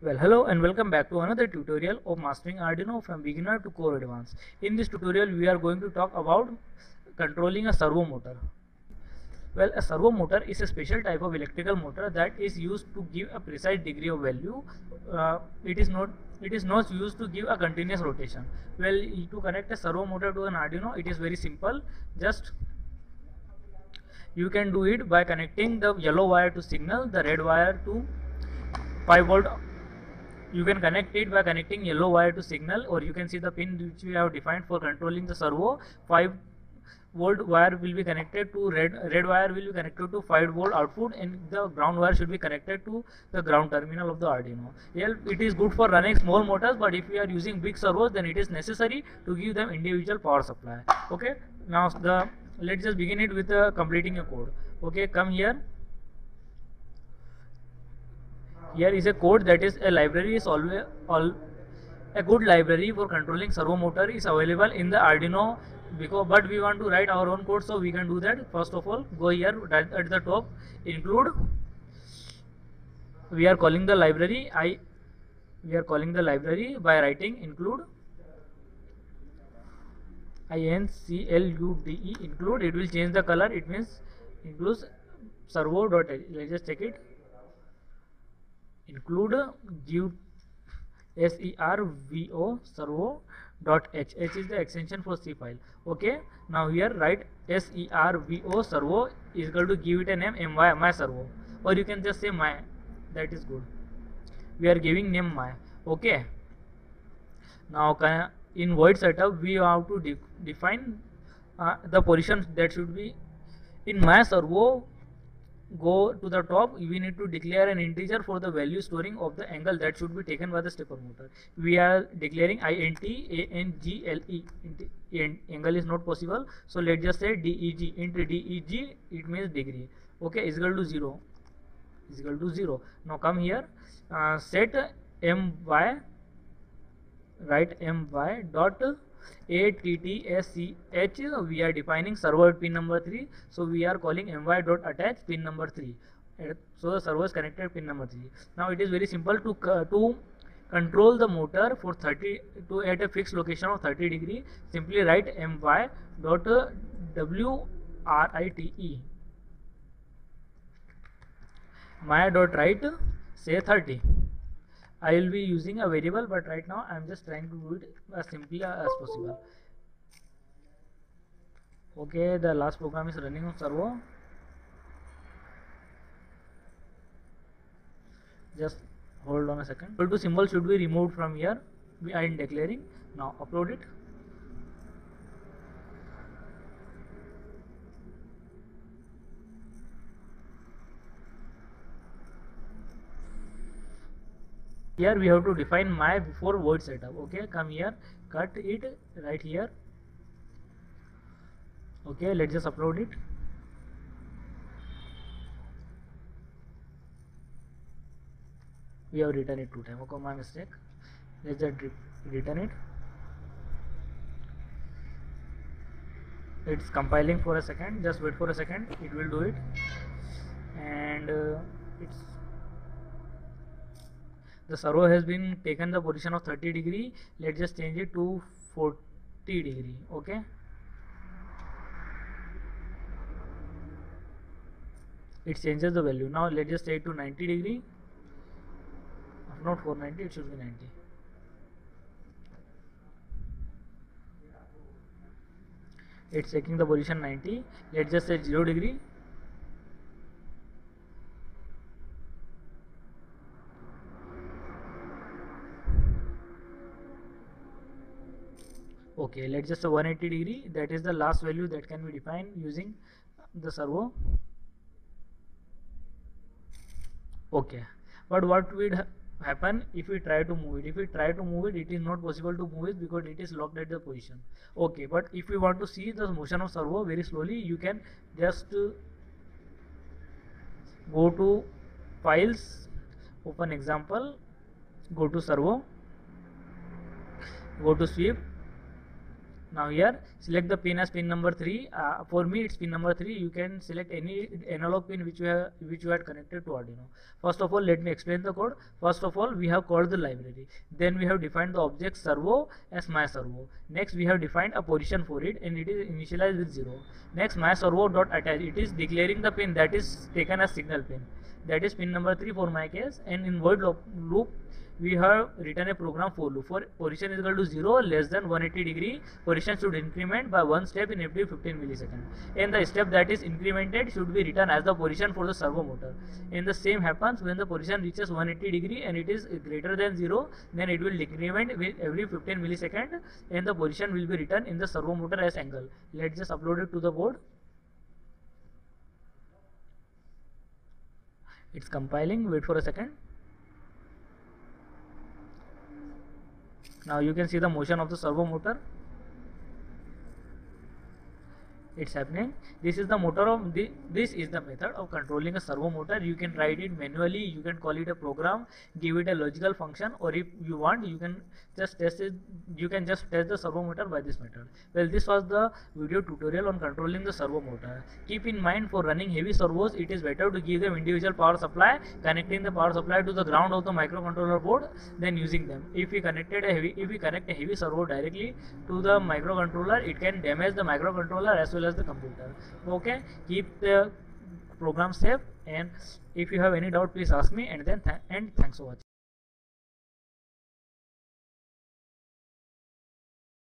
Well, hello and welcome back to another tutorial of mastering Arduino from beginner to core advanced. In this tutorial, we are going to talk about controlling a servo motor. Well, a servo motor is a special type of electrical motor that is used to give a precise degree of value. It is not used to give a continuous rotation. Well, to connect a servo motor to an Arduino, it is very simple. Just you can do it by connecting the yellow wire to signal, the red wire to 5 volt. You can connect it by connecting yellow wire to signal, or you can see the pin which we have defined for controlling the servo. 5 volt wire will be connected to red wire will be connected to 5 volt output, and the ground wire should be connected to the ground terminal of the Arduino. Well, it is good for running small motors, but if we are using big servos, then it is necessary to give them individual power supply. Okay, now let's just begin it with completing a code. Okay, come here. Here is a code that is a library is always a good library for controlling servo motor is available in the Arduino, but we want to write our own code, so we can do that. First of all, go here right at the top, include. We are calling the library by writing include include. Include. It will change the color. It means includes servo.h. Let's just check it. Include give servo.h. H is the extension for C file. Okay, now here write servo servo is equal to give it a name my servo, or you can just say my. That is good. We are giving name my. Okay, now in void setup we have to define the position that should be in my servo. Go to the top, we need to declare an integer for the value storing of the angle that should be taken by the stepper motor. We are declaring angle. Angle is not possible, so let's just say deg. Into deg, it means degree. Okay, is equal to 0. Is equal to 0. Now come here, set my, write my dot ATTSCH. We are defining servo at pin number 3, so we are calling my.attach pin number 3. So the servo is connected at pin number 3. Now it is very simple to control the motor for 30 to at a fixed location of 30 degree. Simply write my.write, my.write, say 30. I will be using a variable, but right now I am just trying to do it as simply as possible. Okay, the last program is running on servo. Just hold on a second. Equal to symbol should be removed from here. We are in declaring. Now upload it. Here we have to define my before void setup. Okay, come here, cut it right here. Okay, let's just upload it. We have written it 2 times. Okay, my mistake. Let's just return it. It's compiling for a second. Just wait for a second. It will do it. And the servo has been taken the position of 30 degree. Let's just change it to 40 degree. Okay, it changes the value. Now let's just take it to 90 degree. Not 490, it should be 90. It's taking the position 90. Let's just say 0 degree. Okay, let's just say 180 degree. That is the last value that can be defined using the servo. Okay, but what would happen if we try to move it? If we try to move it, it is not possible to move it because it is locked at the position. Okay, but if we want to see the motion of servo very slowly, you can just go to files, open example, go to servo, go to sweep. Now here select the pin as pin number 3. For me it's pin number 3. You can select any analog pin which you had connected to Arduino. First of all, let me explain the code. First of all, we have called the library. Then we have defined the object servo as my servo. Next we have defined a position for it, and it is initialized with 0. Next my servo dot attach. It is declaring the pin that is taken as signal pin. That is pin number 3 for my case. And in void loop we have written a program for loop. For position is equal to 0 less than 180 degree, position should increment by 1 step in every 15 milliseconds, and the step that is incremented should be written as the position for the servo motor. And the same happens when the position reaches 180 degree and it is greater than 0, then it will decrement with every 15 milliseconds, and the position will be written in the servo motor as angle. Let's just upload it to the board. It's compiling. Wait for a second. Now you can see the motion of the servo motor. It's happening. This is the motor of this is the method of controlling a servo motor. You can write it manually, you can call it a program, give it a logical function, or if you want you can just test it. You can just test the servo motor by this method. Well, this was the video tutorial on controlling the servo motor. Keep in mind, for running heavy servos it is better to give them individual power supply, connecting the power supply to the ground of the microcontroller board, than using them. If we connect a heavy servo directly to the microcontroller, it can damage the microcontroller as well as the computer. Okay, keep the program safe, and if you have any doubt please ask me, and thanks for watching.